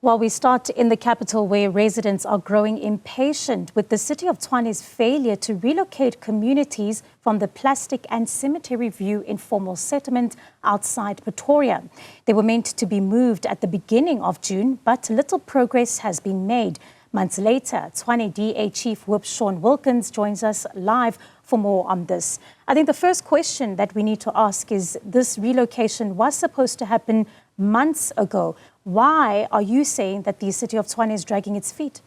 Well, we start in the capital where residents are growing impatient with the City of Tshwane's failure to relocate communities from the plastic and cemetery view informal settlement outside Pretoria. They were meant to be moved at the beginning of June, but little progress has been made. Months later, Tshwane DA Chief Whip Shaun Wilkinson joins us live for more on this. I think the first question that we need to ask is, this relocation was supposed to happen months ago. Why are you saying that the City of Tshwane is dragging its feet?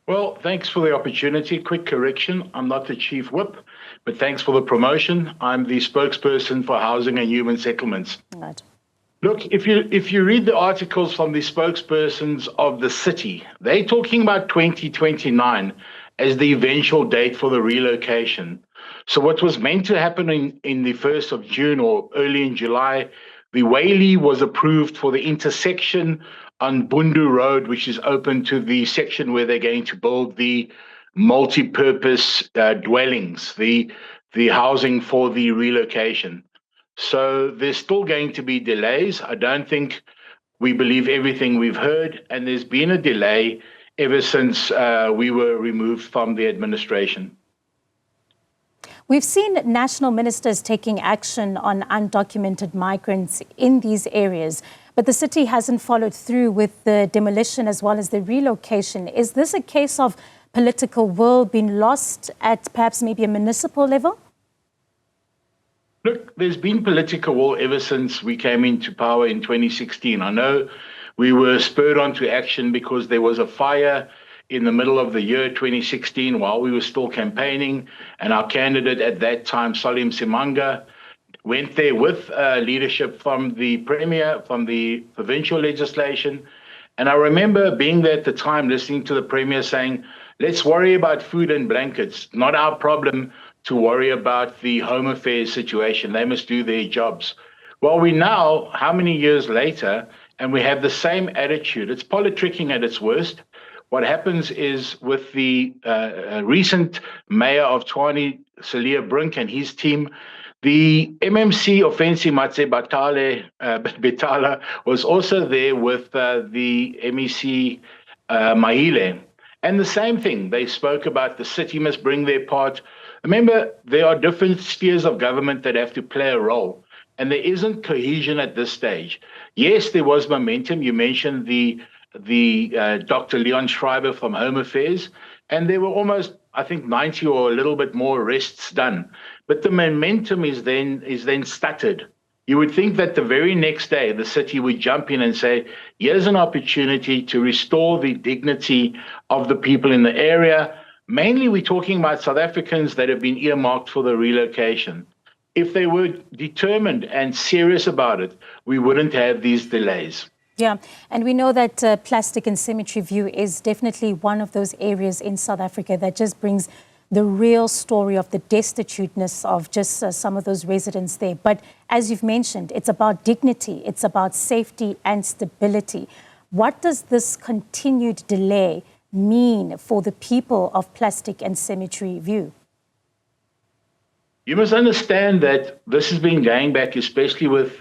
Well, thanks for the opportunity. Quick correction, I'm not the Chief Whip, but thanks for the promotion. I'm the spokesperson for Housing and Human Settlements. Right. Look, if you read the articles from the spokespersons of the city, they're talking about 2029 as the eventual date for the relocation. So what was meant to happen in the 1st of June or early in July, the Whaley was approved for the intersection on Bundu Road, which is open to the section where they're going to build the multi-purpose dwellings, the housing for the relocation. So there's still going to be delays. I don't think we believe everything we've heard, and there's been a delay ever since we were removed from the administration. We've seen national ministers taking action on undocumented migrants in these areas, but the city hasn't followed through with the demolition as well as the relocation. Is this a case of political will being lost at perhaps maybe a municipal level? Look, there's been political will ever since we came into power in 2016. I know we were spurred on to action because there was a fire in the middle of the year 2016 while we were still campaigning, and our candidate at that time, Salim Simanga, went there with leadership from the Premier, from the provincial legislation. And I remember being there at the time, listening to the Premier saying, let's worry about food and blankets, not our problem to worry about the Home Affairs situation. They must do their jobs. Well, we now, how many years later, and we have the same attitude. It's politicking at its worst. What happens is with the recent mayor of Tshwane, Celia Brink, and his team, the MMC Offensi Matse Betala was also there with the MEC Mahile. And the same thing, they spoke about the city must bring their part. Remember, there are different spheres of government that have to play a role, and there isn't cohesion at this stage. Yes, there was momentum. You mentioned the Dr. Leon Schreiber from Home Affairs, and there were almost, I think, 90 or a little bit more arrests done. But the momentum is then stuttered. You would think that the very next day, the city would jump in and say, here's an opportunity to restore the dignity of the people in the area. Mainly, we're talking about South Africans that have been earmarked for the relocation. If they were determined and serious about it, we wouldn't have these delays. Yeah, and we know that plastic and cemetery view is definitely one of those areas in South Africa that just brings the real story of the destituteness of just some of those residents there. But as you've mentioned, it's about dignity, it's about safety and stability. What does this continued delay mean for the people of plastic and cemetery view? You must understand that this has been going back, especially with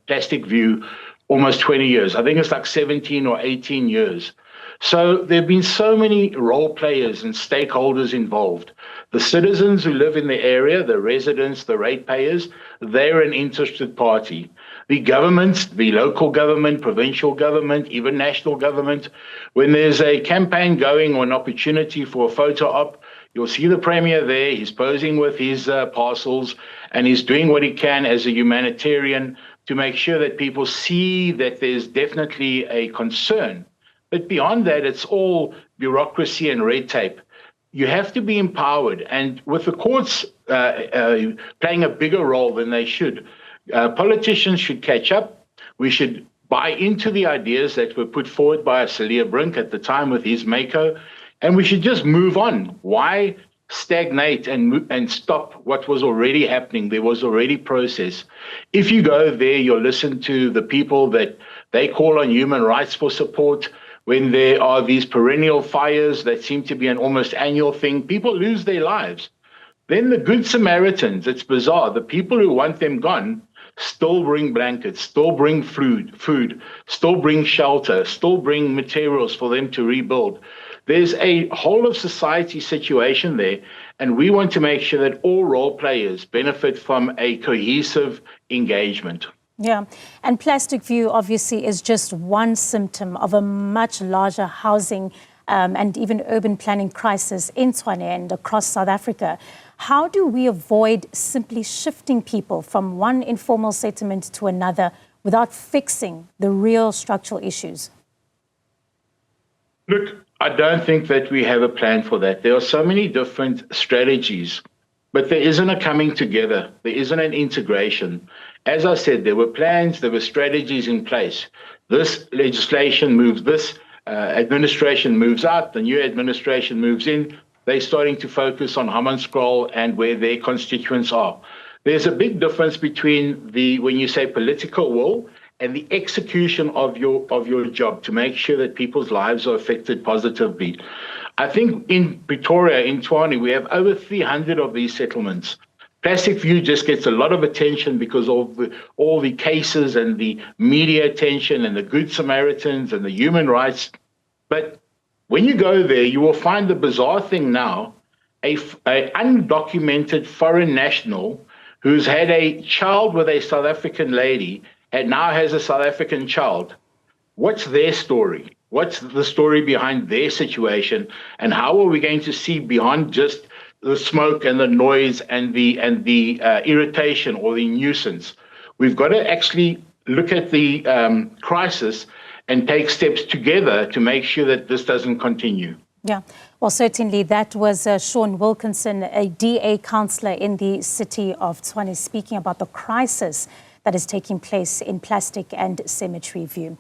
plastic view, almost 20 years. I think it's like 17 or 18 years. So there have been so many role players and stakeholders involved. The citizens who live in the area, the residents, the ratepayers, they're an interested party. The governments, the local government, provincial government, even national government, when there's a campaign going or an opportunity for a photo op, you'll see the Premier there, he's posing with his parcels, and he's doing what he can as a humanitarian to make sure that people see that there's definitely a concern. But beyond that, it's all bureaucracy and red tape. You have to be empowered. And with the courts playing a bigger role than they should, politicians should catch up. We should buy into the ideas that were put forward by Celia Brink at the time with his Mako, and we should just move on. Why stagnate and stop what was already happening? There was already process. If you go there, you'll listen to the people that they call on human rights for support. When there are these perennial fires that seem to be an almost annual thing, people lose their lives. Then the Good Samaritans, it's bizarre, the people who want them gone still bring blankets, still bring food, still bring shelter, still bring materials for them to rebuild. There's a whole of society situation there, and we want to make sure that all role players benefit from a cohesive engagement. Yeah, and Plastic View obviously is just one symptom of a much larger housing and even urban planning crisis in Tshwane and across South Africa. How do we avoid simply shifting people from one informal settlement to another without fixing the real structural issues? Look, I don't think that we have a plan for that. There are so many different strategies, but there isn't a coming together. There isn't an integration. As I said, there were plans, there were strategies in place. This legislation moves, this administration moves out, the new administration moves in. They're starting to focus on Hammanskraal and where their constituents are. There's a big difference between when you say political will and the execution of your job to make sure that people's lives are affected positively. I think in Pretoria, in Tshwane, we have over 300 of these settlements. Plastic View just gets a lot of attention because of all the cases and the media attention and the Good Samaritans and the human rights. But when you go there, you will find the bizarre thing now, a undocumented foreign national who's had a child with a South African lady and now has a South African child. What's their story? What's the story behind their situation? And how are we going to see beyond just the smoke and the noise and the irritation or the nuisance? We've got to actually look at the crisis and take steps together to make sure that this doesn't continue. Yeah, well, certainly that was Shaun Wilkinson, a DA councillor in the City of Tshwane, speaking about the crisis that is taking place in Plastic and Cemetery View.